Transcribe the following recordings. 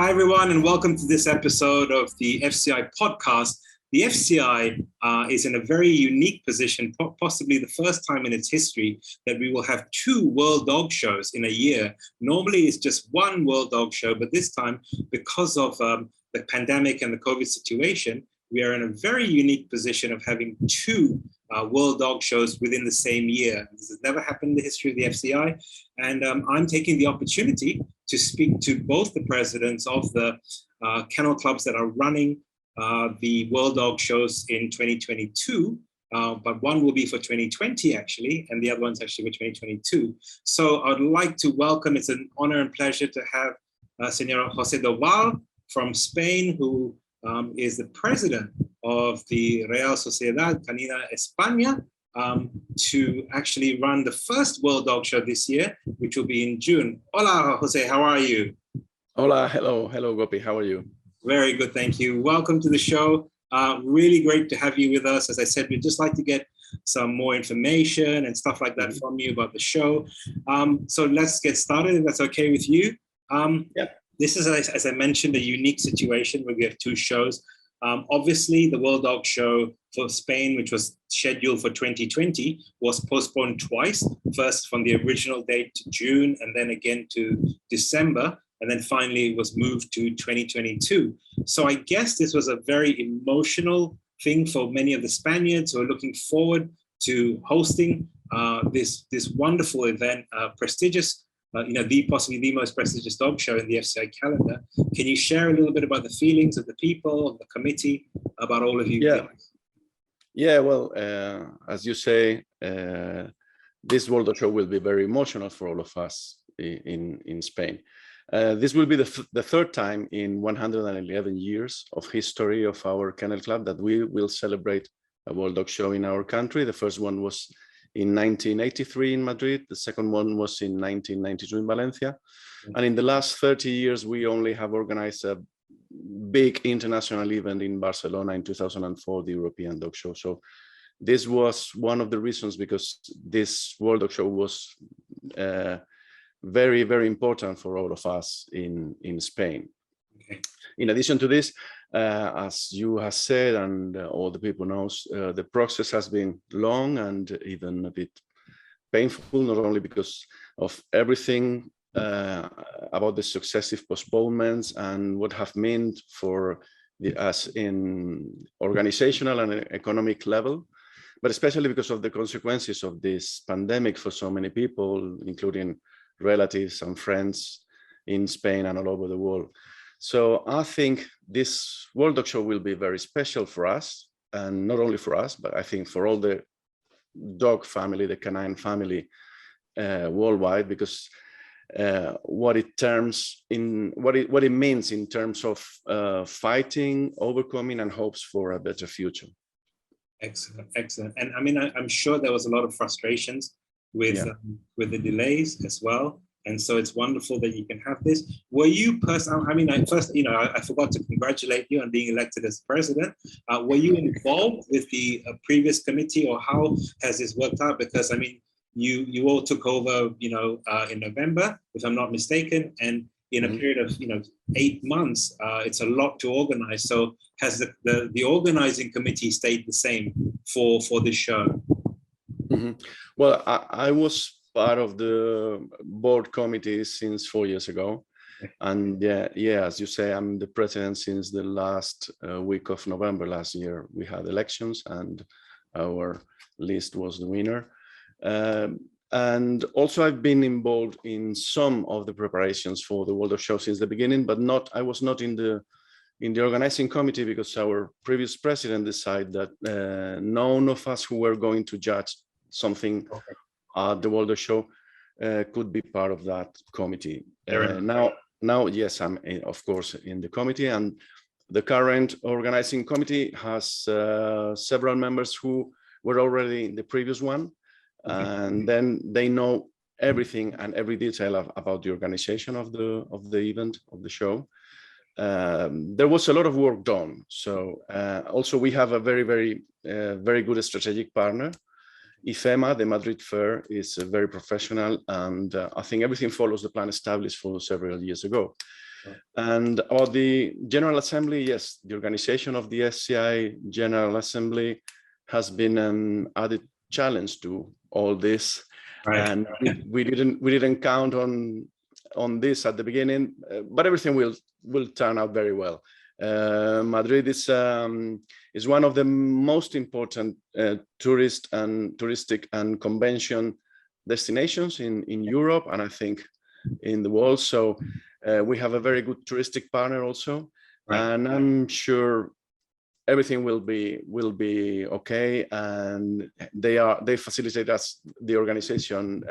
Hi, everyone, and welcome to this episode of the FCI podcast. The FCI is in a very unique position, possibly the first time in its history that we will have two World Dog Shows in a year. Normally, it's just one World Dog Show, but this time, because of the pandemic and the COVID situation, we are in a very unique position of having two World Dog Shows within the same year. This has never happened in the history of the FCI. And I'm taking the opportunity to speak to both the presidents of the kennel clubs that are running the World Dog Shows in 2022, but one will be for 2020 actually, and the other one's actually for 2022. So I'd like to welcome, it's an honor and pleasure to have Senor Jose Doval from Spain, who is the president of the Real Sociedad Canina España, to actually run the first World Dog Show this year, which will be in June. Hola, Jose, how are you? Hola, hello, Gopi, how are you? Very good, thank you. Welcome to the show. Really great to have you with us. As I said, we'd just like to get some more information and stuff like that from you about the show. So let's get started, if that's okay with you. Yeah. This is, as I mentioned, a unique situation where we have two shows. Obviously, the World Dog Show for Spain, which was scheduled for 2020, was postponed twice, first from the original date to June and then again to December. And then finally it was moved to 2022. So I guess this was a very emotional thing for many of the Spaniards who are looking forward to hosting this wonderful event, prestigious, possibly the most prestigious dog show in the FCI calendar. Can you share a little bit about the feelings of the people, of the committee, about all of you? Yeah, well, as you say, this World Dog Show will be very emotional for all of us in Spain. This will be the third time in 111 years of history of our kennel club that we will celebrate a World Dog Show in our country. The first one was in 1983 in Madrid. The second one was in 1992 in Valencia. And in the last 30 years, we only have organized a big international event in Barcelona in 2004, the European Dog Show. So this was one of the reasons, because this World Dog Show was very, very important for all of us in Spain. Okay. In addition to this, as you have said, and all the people know, the process has been long and even a bit painful, not only because of everything about the successive postponements and what have meant for us in organizational and economic level, but especially because of the consequences of this pandemic for so many people, including relatives and friends in Spain and all over the world. So I think this World Dog Show will be very special for us, and not only for us, but I think for all the dog family, the canine family worldwide, because what it means in terms of fighting, overcoming, and hopes for a better future. Excellent, excellent. And I mean, I'm sure there was a lot of frustrations with the delays as well, and so it's wonderful that you can have this. Were you personally? I mean, I forgot to congratulate you on being elected as president. Were you involved with the previous committee, or how has this worked out? Because I mean, you all took over, in November, if I'm not mistaken, and in a period of 8 months, it's a lot to organize. So has the organizing committee stayed the same for this show? Mm-hmm. Well, I was part of the board committee since 4 years ago. And yeah, as you say, I'm the president since the last week of November last year. We had elections and our list was the winner. And also I've been involved in some of the preparations for the World Dog Show since the beginning, but I was not in the organizing committee, because our previous president decided that none of us who were going to judge something at the World Dog Show could be part of that committee. Now, yes, I'm of course in the committee, and the current organizing committee has several members who were already in the previous one, and then they know everything and every detail about the organization of the event, of the show. There was a lot of work done. So also we have a very good strategic partner. IFEMA, the Madrid fair, is very professional, and I think everything follows the plan established for several years ago. And about the General Assembly, yes, the organization of the FCI General Assembly has been an added challenge to all this, and we didn't count on this at the beginning, but everything will turn out very well. Madrid is one of the most important touristic and convention destinations in Europe, and I think in the world. So we have a very good touristic partner also, and I'm sure everything will be okay. And they facilitate us, the organization,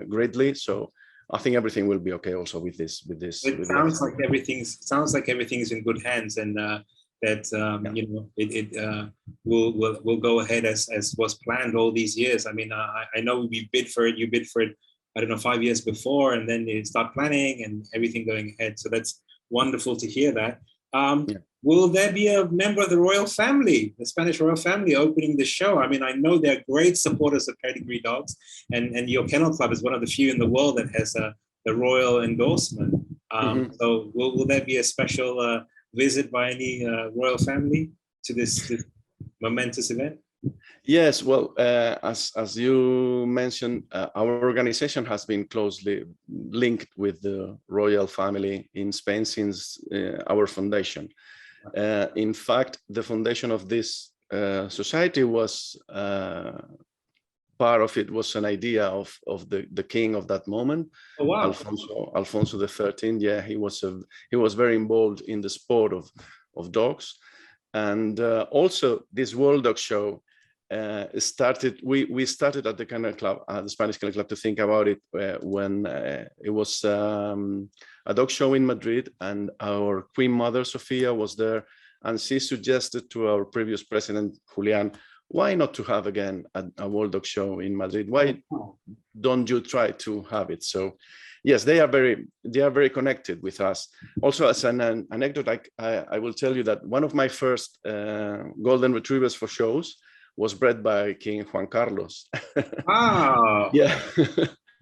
greatly. So I think everything will be okay also with this. It sounds like everything's in good hands, and that you know, it will go ahead as was planned all these years. I mean, I know we bid for it. You bid for it, I don't know, 5 years before, and then you start planning and everything going ahead. So that's wonderful to hear that. Will there be a member of the royal family, the Spanish royal family, opening the show? I mean, I know they're great supporters of pedigree dogs, and your kennel club is one of the few in the world that has the royal endorsement. So will there be a special visit by any royal family to this momentous event? Yes, well, as you mentioned, our organization has been closely linked with the royal family in Spain since our foundation. In fact, the foundation of this society was part of it was an idea of the king of that moment. Oh, wow. Alfonso XIII. Yeah, he was very involved in the sport of dogs, and also this World Dog Show started. We started at the Kennel Club, the Spanish Kennel Club, to think about it when it was a dog show in Madrid, and our Queen Mother Sofia was there, and she suggested to our previous president Julian, why not to have again a World Dog Show in Madrid? Why don't you try to have it? So yes, they are very connected with us. Also, as an anecdote, I will tell you that one of my first golden retrievers for shows was bred by King Juan Carlos. Wow. Yeah.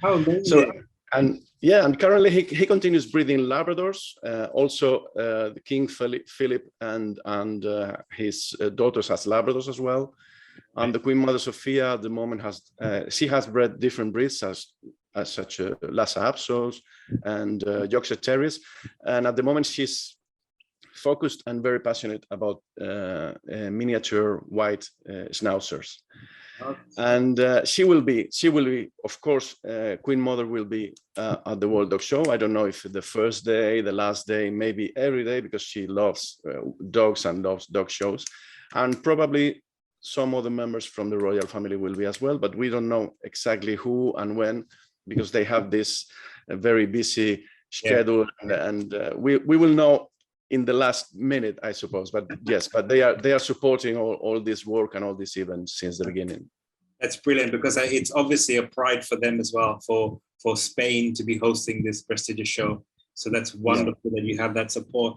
How amazing. So, and currently he continues breeding Labradors. Also, the King Philip and his daughters has Labradors as well. And the Queen Mother Sofia at the moment has bred different breeds as such Lhasa Apsos and Yorkshire Terriers. And at the moment she's focused and very passionate about miniature white schnauzers. And she will be, of course, Queen Mother will be at the World Dog Show. I don't know if the first day, the last day, maybe every day, because she loves dogs and loves dog shows. And probably some other members from the royal family will be as well, but we don't know exactly who and when, because they have this very busy schedule. And we will know in the last minute, I suppose. But yes, but they are supporting all this work and all these events since the beginning. That's brilliant, because it's obviously a pride for them as well, for Spain to be hosting this prestigious show. So that's wonderful that you have that support.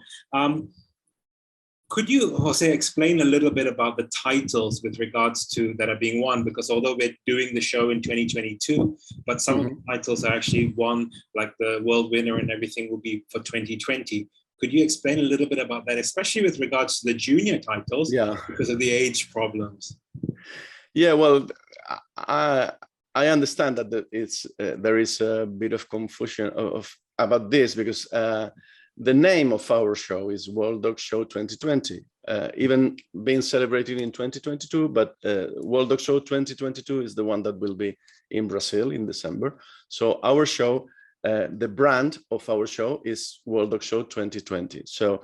Could you, Jose, explain a little bit about the titles with regards to that are being won? Because although we're doing the show in 2022, but some of the titles are actually won, like the world winner and everything will be for 2020. Could you explain a little bit about that, especially with regards to the junior titles, because of the age problems? Yeah, well, I understand that there is a bit of confusion about this, because the name of our show is World Dog Show 2020, even being celebrated in 2022, but World Dog Show 2022 is the one that will be in Brazil in December. So our show, the brand of our show is World Dog Show 2020. So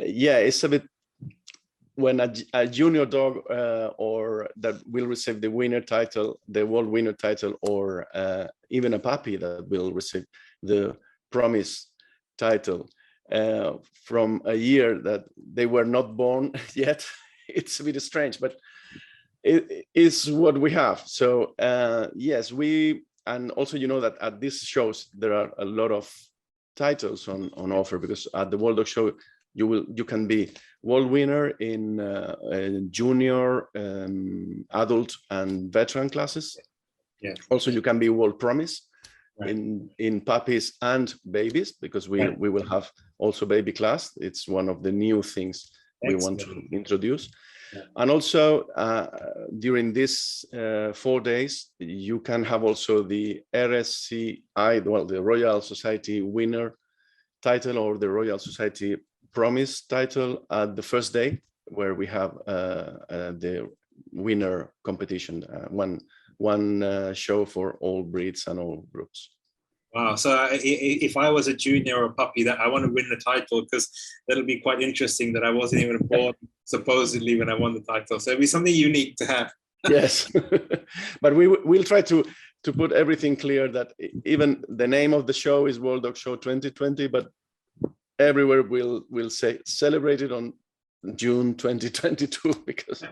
yeah, it's a bit, when a junior dog or that will receive the winner title, the world winner title, or even a puppy that will receive the promise title from a year that they were not born yet, it's a bit strange, but it is what we have. So yes, and also, you know, that at these shows there are a lot of titles on offer, because at the World Dog Show you can be world winner in junior, adult and veteran classes. Yeah. Also, you can be world promise in puppies and babies, because we will have also baby class. It's one of the new things we want to introduce. And also during this 4 days, you can have also the RSCI, well, the Royal Society winner title or the Royal Society promise title at the first day, where we have the winner competition, one show for all breeds and all groups. Wow. So if I was a junior or a puppy, that I want to win the title, because that'll be quite interesting that I wasn't even born supposedly when I won the title. So it'll be something unique to have. Yes, but we'll try to put everything clear that even the name of the show is World Dog Show 2020, but everywhere we'll say celebrated on June 2022, because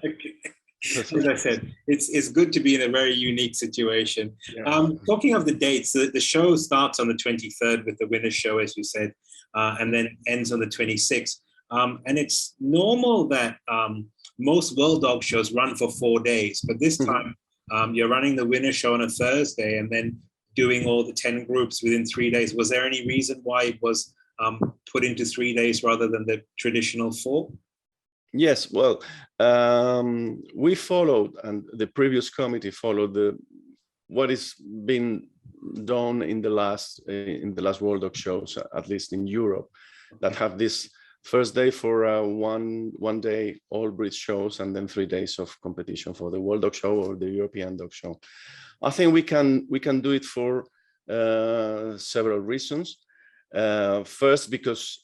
as I said, it's good to be in a very unique situation. Talking of the dates, the show starts on the 23rd with the winner's show, as you said, and then ends on the 26th. And it's normal that most World Dog shows run for 4 days, but this time you're running the winner's show on a Thursday and then doing all the 10 groups within 3 days. Was there any reason why it was put into 3 days rather than the traditional 4? Yes, well, we followed, and the previous committee followed what is been done in the last World Dog shows, at least in Europe, that have this first day for one day all breed shows, and then 3 days of competition for the World Dog Show or the European Dog Show. I think we can do it for several reasons. First, because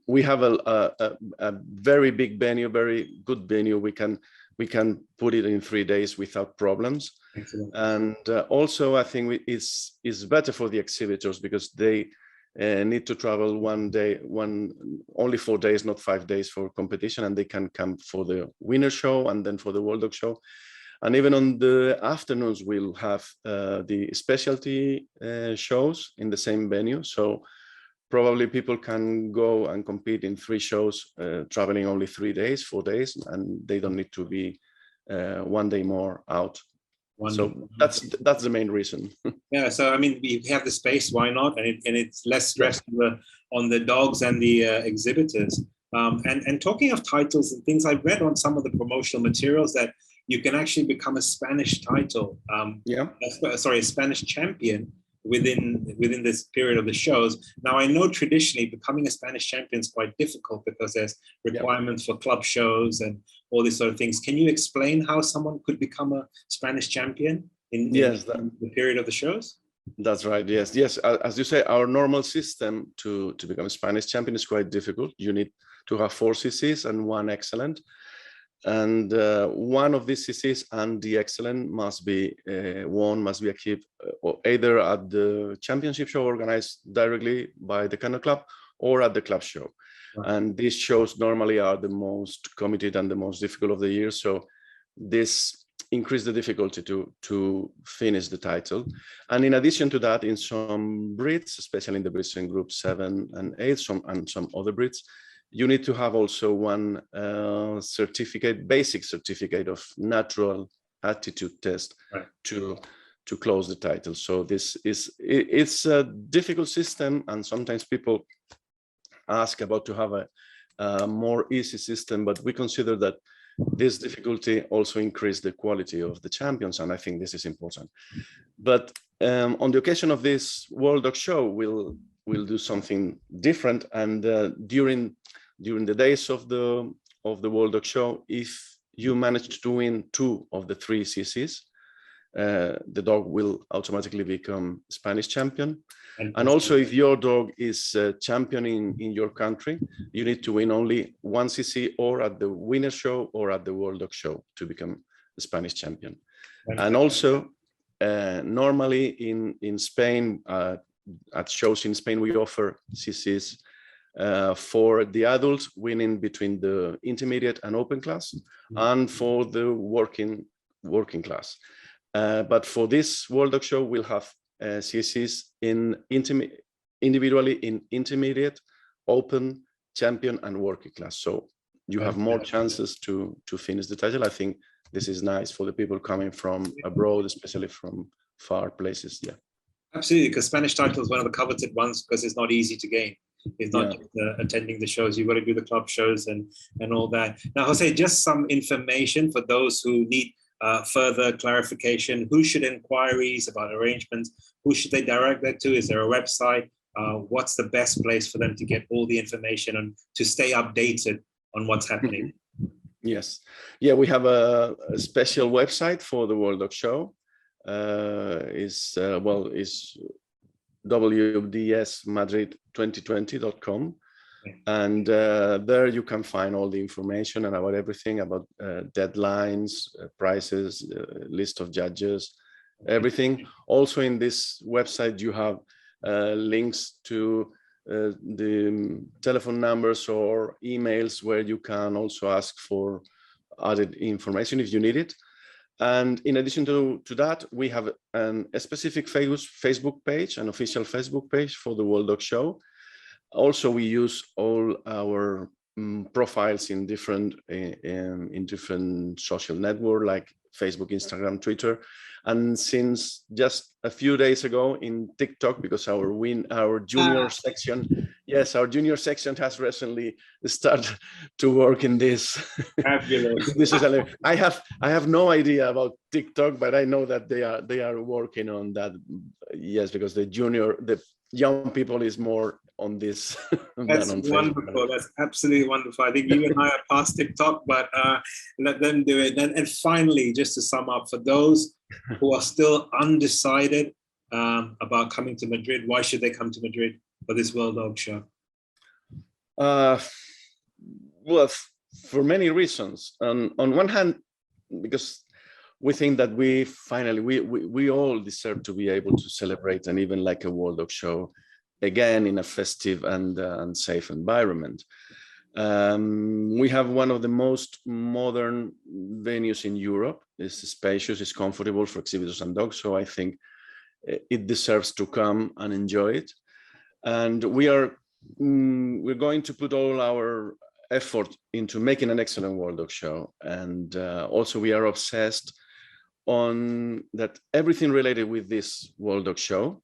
we have a very big venue, very good venue. We can put it in 3 days without problems. Excellent. And also, I think it's better for the exhibitors, because they need to travel only 4 days, not 5 days for competition, and they can come for the winner show and then for the World Dog Show. And even on the afternoons, we'll have the specialty shows in the same venue. So probably people can go and compete in 3 shows, traveling only 3 days, 4 days, and they don't need to be 1 day more out. Wonderful. So that's the main reason. Yeah, so I mean, we have the space, why not? And it's less stress on the dogs and the exhibitors. And talking of titles and things, I read on some of the promotional materials that you can actually become a Spanish title, a Spanish champion within this period of the shows. Now, I know traditionally becoming a Spanish champion is quite difficult, because there's requirements for club shows and all these sort of things. Can you explain how someone could become a Spanish champion in the period of the shows? That's right. Yes. As you say, our normal system to become a Spanish champion is quite difficult. You need to have 4 CCs and 1 excellent. And one of these CCs and the excellent must be achieved either at the championship show organized directly by the Kennel Club or at the club show. Right. And these shows normally are the most committed and the most difficult of the year. So this increased the difficulty to finish the title. And in addition to that, in some breeds, especially in the breeds in group 7 and 8, and some other breeds, you need to have also one basic certificate of natural attitude test, right, to close the title. So it's a difficult system, and sometimes people ask about to have a more easy system, but we consider that this difficulty also increased the quality of the champions, and I think this is important. But on the occasion of this World Dog Show, we'll do something different, and during the days of the World Dog Show, if you manage to win 2 of the 3 CCs, the dog will automatically become Spanish champion. And also, if your dog is champion in your country, you need to win only 1 CC, or at the winner show or at the World Dog Show, to become the Spanish champion. And also, normally in Spain, at shows in Spain, we offer CCs for the adults winning between the intermediate and open class, and for the working class. But for this World Dog Show, we'll have CCs individually in intermediate, open, champion, and working class. So you have more chances to finish the title. I think this is nice for the people coming from abroad, especially from far places. Yeah. Absolutely, because Spanish title is one of the coveted ones because it's not easy to gain. It's not just attending the shows. You've got to do the club shows and all that. Now, Jose, just some information for those who need further clarification. Who should inquiries about arrangements? Who should they direct that to? Is there a website? What's the best place for them to get all the information and to stay updated on what's happening? Yes. Yeah, we have a special website for the World Dog Show. Is wdsmadrid2020.com, and there you can find all the information and about everything about deadlines, prices, list of judges, everything. Also in this website you have links to the telephone numbers or emails where you can also ask for added information if you need it. And in addition to that, we have a specific Facebook page, an official Facebook page for the World Dog Show. Also, we use all our profiles in different social networks like Facebook, Instagram, Twitter, and since just a few days ago in TikTok, because our junior section, yes, our junior section has recently started to work in this. Fabulous. This is I have no idea about TikTok, but I know that they are working on that. Yes, because the young people is more on this. That's wonderful. That's absolutely wonderful. I think you and I are past TikTok, but let them do it. And finally, just to sum up, for those who are still undecided about coming to Madrid, why should they come to Madrid for this World Dog Show? Well, for many reasons. On one hand, because we think that we all deserve to be able to celebrate an event like a World Dog Show again in a festive and safe environment. We have one of the most modern venues in Europe. It's spacious, it's comfortable for exhibitors and dogs, so I think it deserves to come and enjoy it. And we're going to put all our effort into making an excellent World Dog Show. And also we are obsessed on that everything related with this World Dog Show,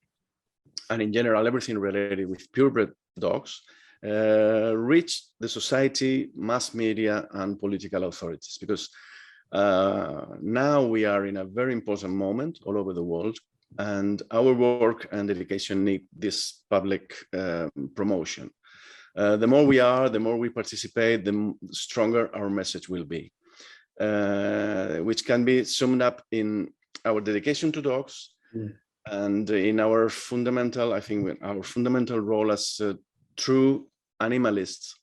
and in general, everything related with purebred dogs, reach the society, mass media, and political authorities. Because now we are in a very important moment all over the world, and our work and dedication need this public promotion. The more we are, the more we participate, the stronger our message will be, which can be summed up in our dedication to dogs. And in our fundamental, I think our fundamental role as true animalists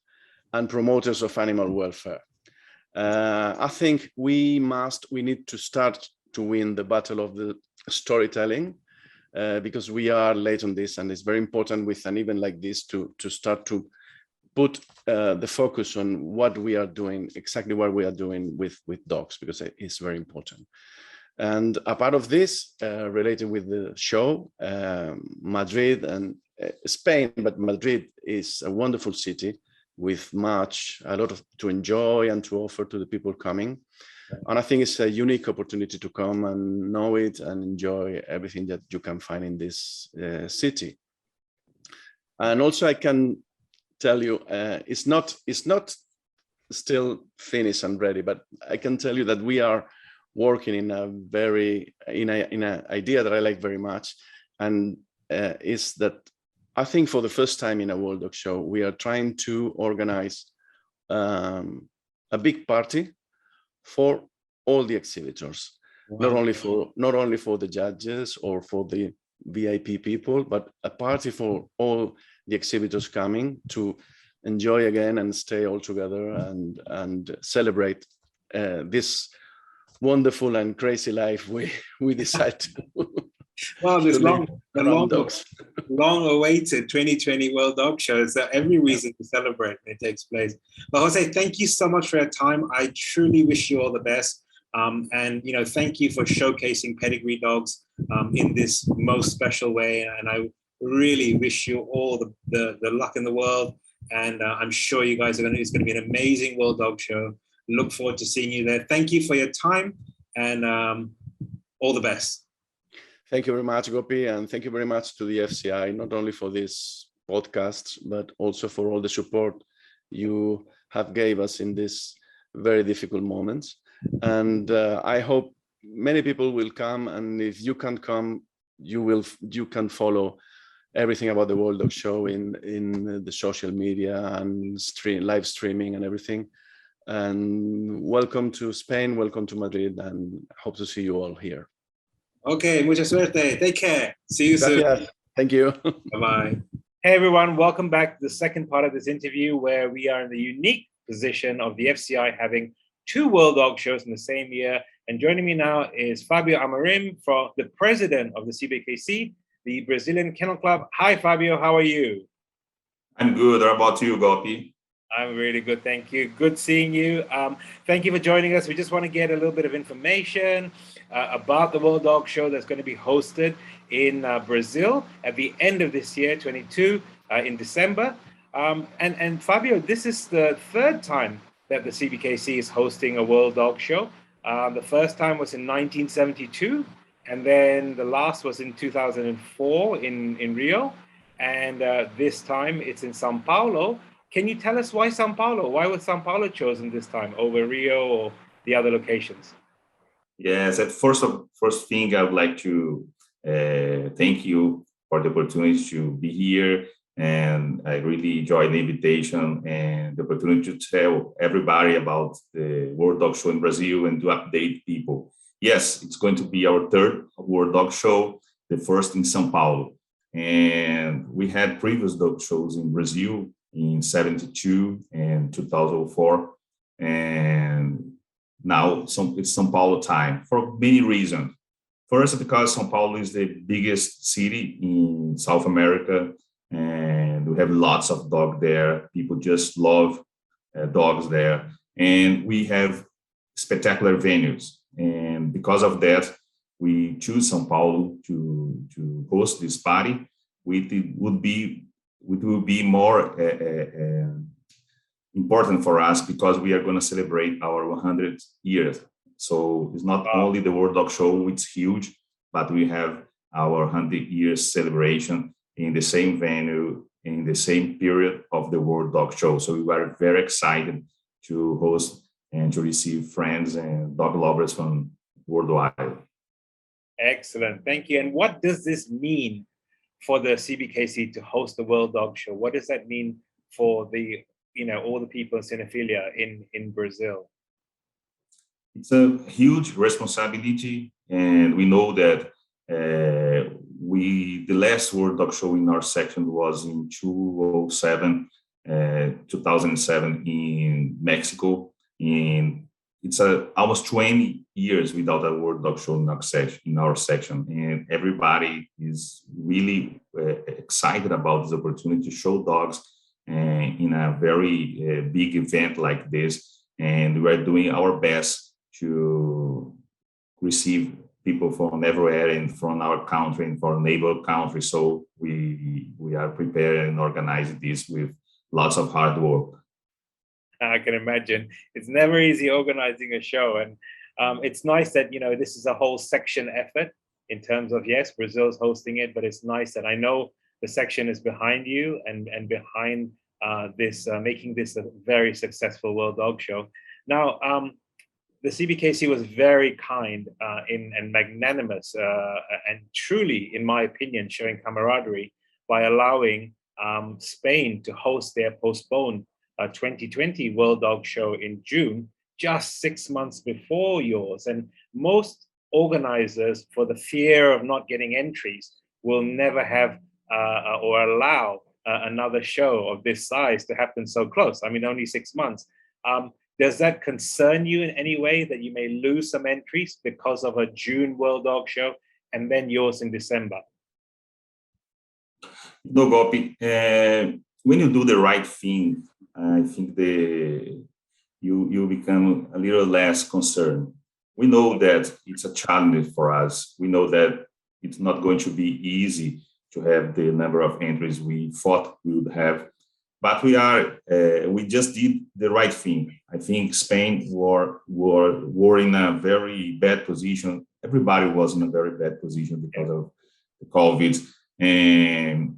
and promoters of animal welfare. I think we need to start to win the battle of the storytelling, because we are late on this, and it's very important with an event like this to start to put the focus on what we are doing, exactly what we are doing with dogs, because it's very important. And a part of this, related with the show, Madrid and Spain, but Madrid is a wonderful city with a lot to enjoy and to offer to the people coming. And I think it's a unique opportunity to come and know it and enjoy everything that you can find in this city. And also I can tell you, it's not still finished and ready, but I can tell you that we are working in an idea that I like very much, and is that I think for the first time in a World Dog Show, we are trying to organize a big party for all the exhibitors. Wow. not only for the judges or for the VIP people, but a party for all the exhibitors coming to enjoy again and stay all together and celebrate this wonderful and crazy life we decide to. Well, there's long-awaited 2020 World Dog Show. So every reason to celebrate when it takes place. But Jose, thank you so much for your time. I truly wish you all the best. And thank you for showcasing pedigree dogs in this most special way. And I really wish you all the luck in the world. And I'm sure you guys it's going to be an amazing World Dog Show. Look forward to seeing you there. Thank you for your time, and all the best. Thank you very much, Gopi, and thank you very much to the FCI, not only for this podcast, but also for all the support you have gave us in this very difficult moments. And I hope many people will come, and if you can come, you can follow everything about the World Dog Show in the social media and live streaming and everything. And welcome to Spain, welcome to Madrid, and hope to see you all here. Okay, mucha suerte. Take care. See you Gracias. soon. Thank you. Bye-bye. Hey, everyone. Welcome back to the second part of this interview, where we are in the unique position of the FCI having two World Dog Shows in the same year. And joining me now is Fabio Amorim, the president of the CBKC, the Brazilian Kennel Club. Hi, Fabio. How are you? I'm good. How about you, Gopi? I'm really good, thank you. Good seeing you. Thank you for joining us. We just want to get a little bit of information about the World Dog Show that's going to be hosted in Brazil at the end of this year, 22, in December. And Fabio, this is the third time that the CBKC is hosting a World Dog Show. The first time was in 1972, and then the last was in 2004 in Rio. And this time it's in Sao Paulo. Can you tell us why Sao Paulo? Why was Sao Paulo chosen this time over Rio or the other locations? Yes, first thing, I would like to thank you for the opportunity to be here. And I really enjoyed the invitation and the opportunity to tell everybody about the World Dog Show in Brazil and to update people. Yes, it's going to be our third World Dog Show, the first in Sao Paulo. And we had previous dog shows in Brazil in 72 and 2004. And now it's Sao Paulo time for many reasons. First, because Sao Paulo is the biggest city in South America, and we have lots of dogs there. People just love dogs there. And we have spectacular venues. And because of that, we choose Sao Paulo to host this party. It will be more important for us because we are going to celebrate our 100th year. So it's not only the World Dog Show, it's huge, but we have our 100 years celebration in the same venue, in the same period of the World Dog Show. So we are very excited to host and to receive friends and dog lovers from worldwide. Excellent. Thank you. And what does this mean for the CBKC to host the World Dog Show? What does that mean for all the people in cinephilia in Brazil? It's a huge responsibility, and we know that the last World Dog Show in our section was in 2007 in Mexico. And it's almost 20 years without a World Dog Show in our section. And everybody is really excited about this opportunity to show dogs in a very big event like this. And we're doing our best to receive people from everywhere and from our country and from neighbor countries. So we are prepared and organizing this with lots of hard work. I can imagine. It's never easy organizing a show. And it's nice that, this is a whole section effort in terms of, yes, Brazil's hosting it, but it's nice that I know the section is behind you and behind this, making this a very successful World Dog Show. Now, the CBKC was very kind and magnanimous and truly, in my opinion, showing camaraderie by allowing Spain to host their postponed 2020 World Dog Show in June, just 6 months before yours. And most organizers, for the fear of not getting entries, will never have or allow another show of this size to happen so close. I mean, only 6 months. Does that concern you in any way that you may lose some entries because of a June World Dog Show and then yours in December? No, Gopi. When you do the right thing, I think you become a little less concerned. We know that it's a challenge for us. We know that it's not going to be easy to have the number of entries we thought we would have. but we just did the right thing. I think Spain were in a very bad position. Everybody was in a very bad position because of the COVID, and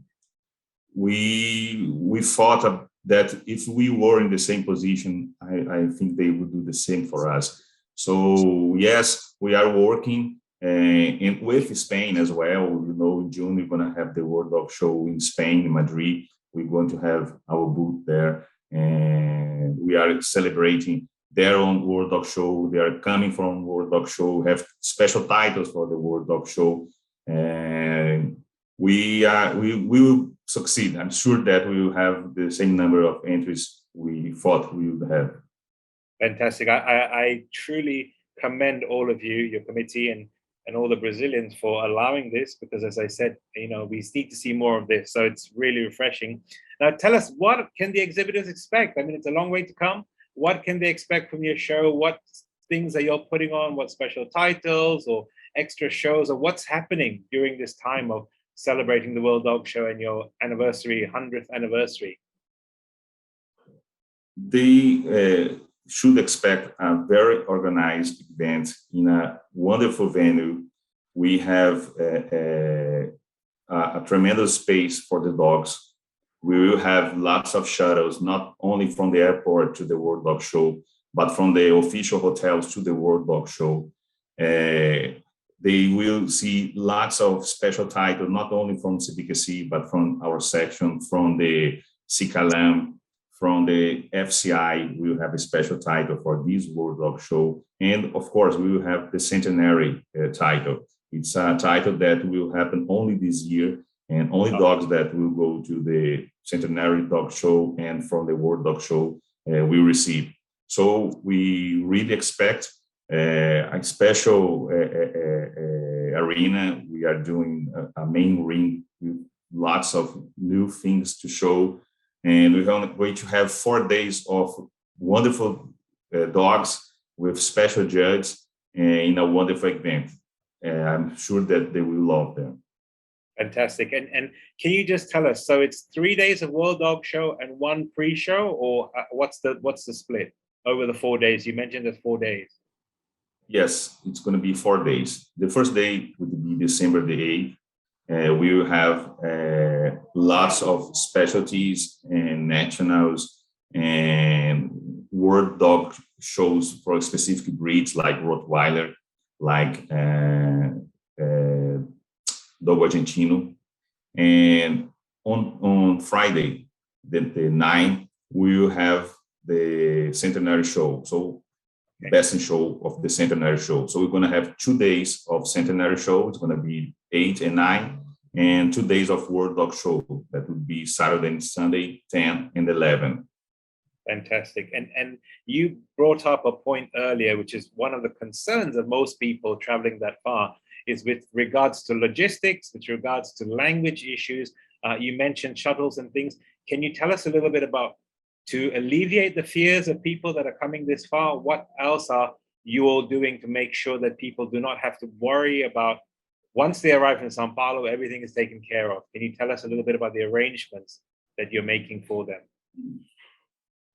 we thought that if we were in the same position, I think they would do the same for us. So yes, we are working and with Spain as well. In June we're going to have the World Dog Show in Spain, in Madrid. We're going to have our booth there, and we are celebrating their own World Dog Show. They are coming from World Dog Show, have special titles for the World Dog Show, and we will succeed. I'm sure that we will have the same number of entries we thought we would have. Fantastic. I truly commend all of you, your committee, and all the Brazilians for allowing this, because as I said, we need to see more of this. So it's really refreshing. Now tell us, what can the exhibitors expect? I mean, it's a long way to come. What can they expect from your show? What things are you putting on? What special titles or extra shows, or what's happening during this time of celebrating the World Dog Show and your 100th anniversary? They should expect a very organized event in a wonderful venue. We have a tremendous space for the dogs. We will have lots of shuttles, not only from the airport to the World Dog Show, but from the official hotels to the World Dog Show. They will see lots of special titles, not only from CBKC, but from our section, from the CICALAM, from the FCI. We will have a special title for this World Dog Show. And of course, we will have the centenary title. It's a title that will happen only this year, and only dogs that will go to the centenary dog show and from the World Dog Show will receive. So we really expect a special arena. We are doing a main ring with lots of new things to show. And we're going to have 4 days of wonderful dogs with special judges in a wonderful event. I'm sure that they will love them. Fantastic. And can you just tell us, so it's 3 days of World Dog Show and 1 pre-show, or what's the split over the 4 days? You mentioned there's 4 days. Yes, it's going to be 4 days. The first day would be December the 8th. We will have lots of specialties and nationals and World Dog Shows for specific breeds like Rottweiler, like Dog Argentino. And on Friday, the 9th, we will have the Centenary Show. So best in show of the Centenary Show. So we're going to have 2 days of Centenary Show. It's going to be 8 and 9, and 2 days of World Dog Show. That would be Saturday and Sunday, 10 and 11. Fantastic. And you brought up a point earlier, which is one of the concerns of most people traveling that far, is with regards to logistics, with regards to language issues. You mentioned shuttles and things. Can you tell us a little bit about, to alleviate the fears of people that are coming this far, what else are you all doing to make sure that people do not have to worry about, once they arrive in Sao Paulo, everything is taken care of? Can you tell us a little bit about the arrangements that you're making for them?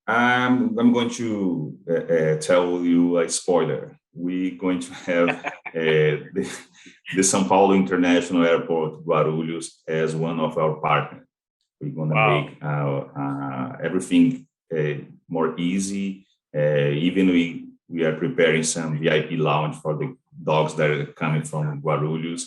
I'm going to tell you a spoiler. We're going to have the Sao Paulo International Airport, Guarulhos, as one of our partners. We're going to make everything more easy. Even we are preparing some VIP lounge for the dogs that are coming from Guarulhos.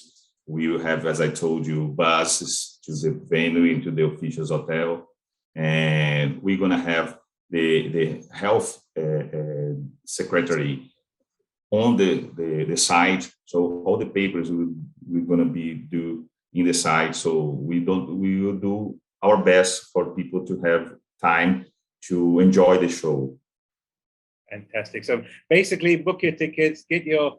We will have, as I told you, buses to the venue, into the officials hotel. And we're going to have the health secretary on the site. So all the papers we're going to be do in the site. So we will do our best for people to have time to enjoy the show. Fantastic. So basically, book your tickets, get your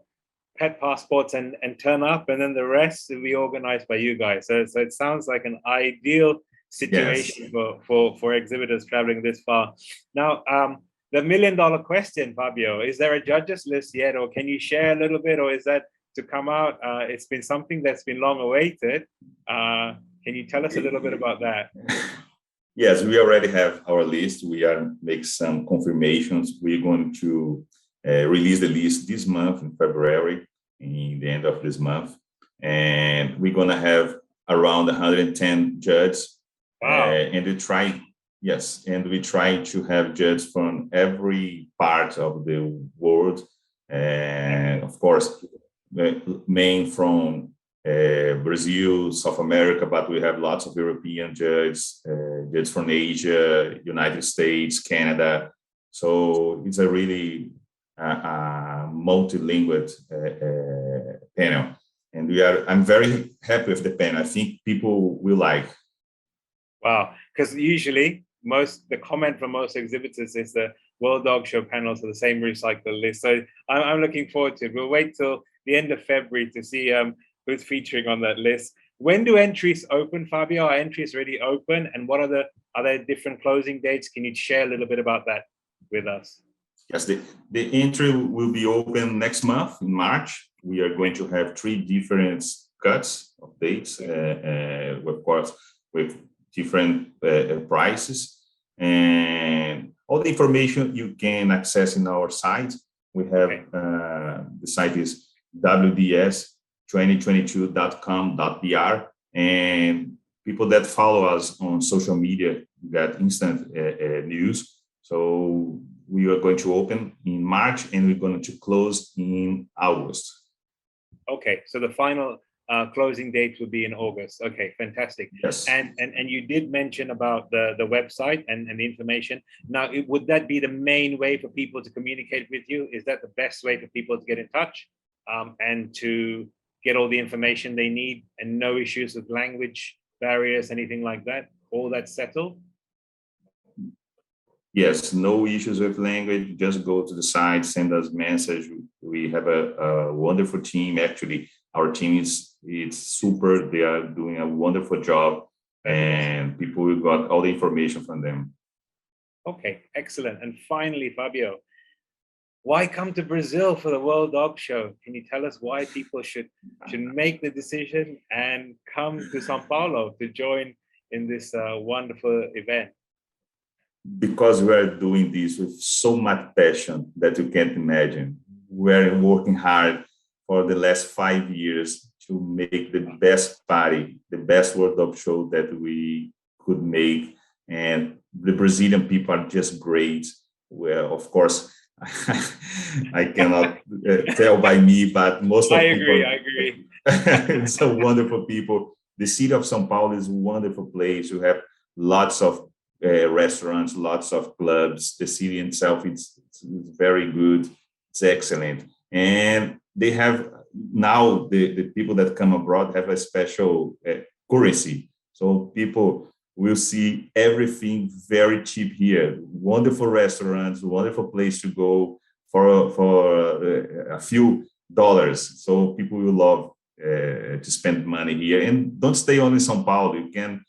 pet passports, and turn up, and then the rest will be organized by you guys. So it sounds like an ideal situation for exhibitors traveling this far. Now, the $1 million question, Fabio, is there a judges list yet, or can you share a little bit, or is that to come out? It's been something that's been long awaited. Can you tell us a little bit about that? Yes, we already have our list. We are make some confirmations. We're going to release the list this month in February, in the end of this month, and we're going to have around 110 judges. Wow. And we try to have judges from every part of the world, and of course, main from Brazil, South America, but we have lots of European judges, judges from Asia, United States, Canada. So it's a really multilingual panel, and I'm very happy with the panel. I think people will like. Wow, because usually the comment from most exhibitors is the World Dog Show panels are the same recycle list. So I'm looking forward to it. We'll wait till the end of February to see who's featuring on that list. When do entries open, Fabio? Are entries already open? And are there different closing dates? Can you share a little bit about that with us? Yes, the entry will be open next month in March. We are going to have 3 different cuts of dates, of course, with different prices. And all the information you can access in our site. We have the site is wds2022.com.br, and people that follow us on social media get instant news. So we are going to open in March and we're going to close in August. Okay, so the final closing date will be in August. Okay, fantastic. Yes. And you did mention about the website and the information. Now, would that be the main way for people to communicate with you? Is that the best way for people to get in touch and to get all the information they need, and no issues with language barriers, anything like that? All that's settled? Yes, no issues with language. Just go to the site, send us message. We have a wonderful team. Actually, our team it's super. They are doing a wonderful job, and people got all the information from them. Okay, excellent. And finally, Fabio, why come to Brazil for the World Dog Show? Can you tell us why people should make the decision and come to Sao Paulo to join in this wonderful event? Because we are doing this with so much passion that you can't imagine. We're working hard for the last 5 years to make the best party, the best World Dog Show that we could make. And the Brazilian people are just great. Well, of course, I cannot tell by me, but most of people. I agree. It's a wonderful people. The city of Sao Paulo is a wonderful place. You have lots of restaurants, lots of clubs. The city itself it's very good. It's excellent. And they have now the people that come abroad have a special currency. So people will see everything very cheap here. Wonderful restaurants, wonderful place to go for a few dollars. So people will love to spend money here. And don't stay only in Sao Paulo. You can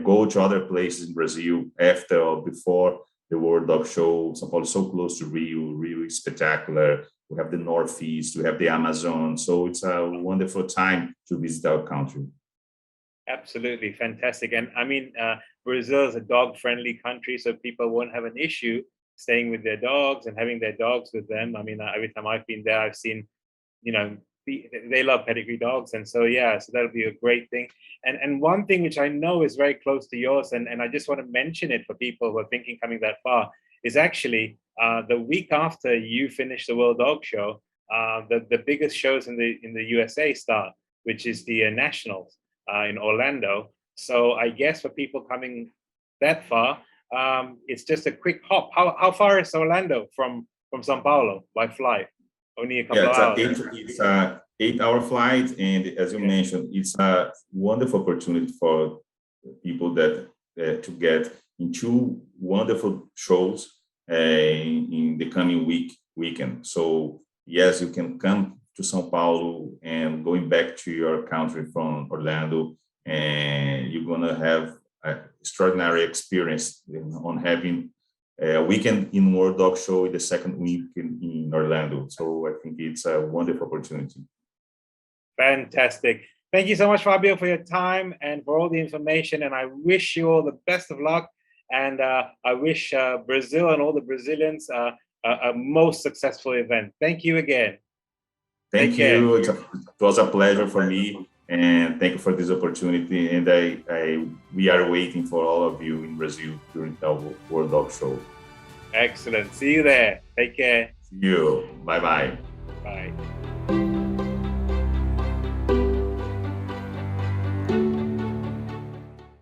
go to other places in Brazil after or before the World Dog Show. Sao Paulo is so close to Rio. Rio is spectacular. We have the Northeast, we have the Amazon. So it's a wonderful time to visit our country. Absolutely fantastic. And I mean, Brazil is a dog-friendly country, so people won't have an issue staying with their dogs and having their dogs with them. I mean, every time I've been there, I've seen, they love pedigree dogs. And so, yeah, so that'll be a great thing. And one thing which I know is very close to yours, and I just want to mention it for people who are thinking coming that far, is actually the week after you finish the World Dog Show, the biggest shows in the USA start, which is the Nationals in Orlando. So I guess for people coming that far, it's just a quick hop. How far is Orlando from Sao Paulo by flight? Only a couple of hours. It's an 8-hour flight, and as you mentioned, it's a wonderful opportunity for people that to get in 2 wonderful shows in the coming weekend. So yes, you can come to Sao Paulo and going back to your country from Orlando, and you're gonna have an extraordinary experience on having a weekend in World Dog Show in the second week in Orlando. So I think it's a wonderful opportunity. Fantastic. Thank you so much, Fabio, for your time and for all the information. And I wish you all the best of luck. And I wish Brazil and all the Brazilians a most successful event. Thank you again. Thank you. It was a pleasure for me. And thank you for this opportunity. And we are waiting for all of you in Brazil during the World Dog Show. Excellent. See you there. Take care. See you. Bye-bye. Bye.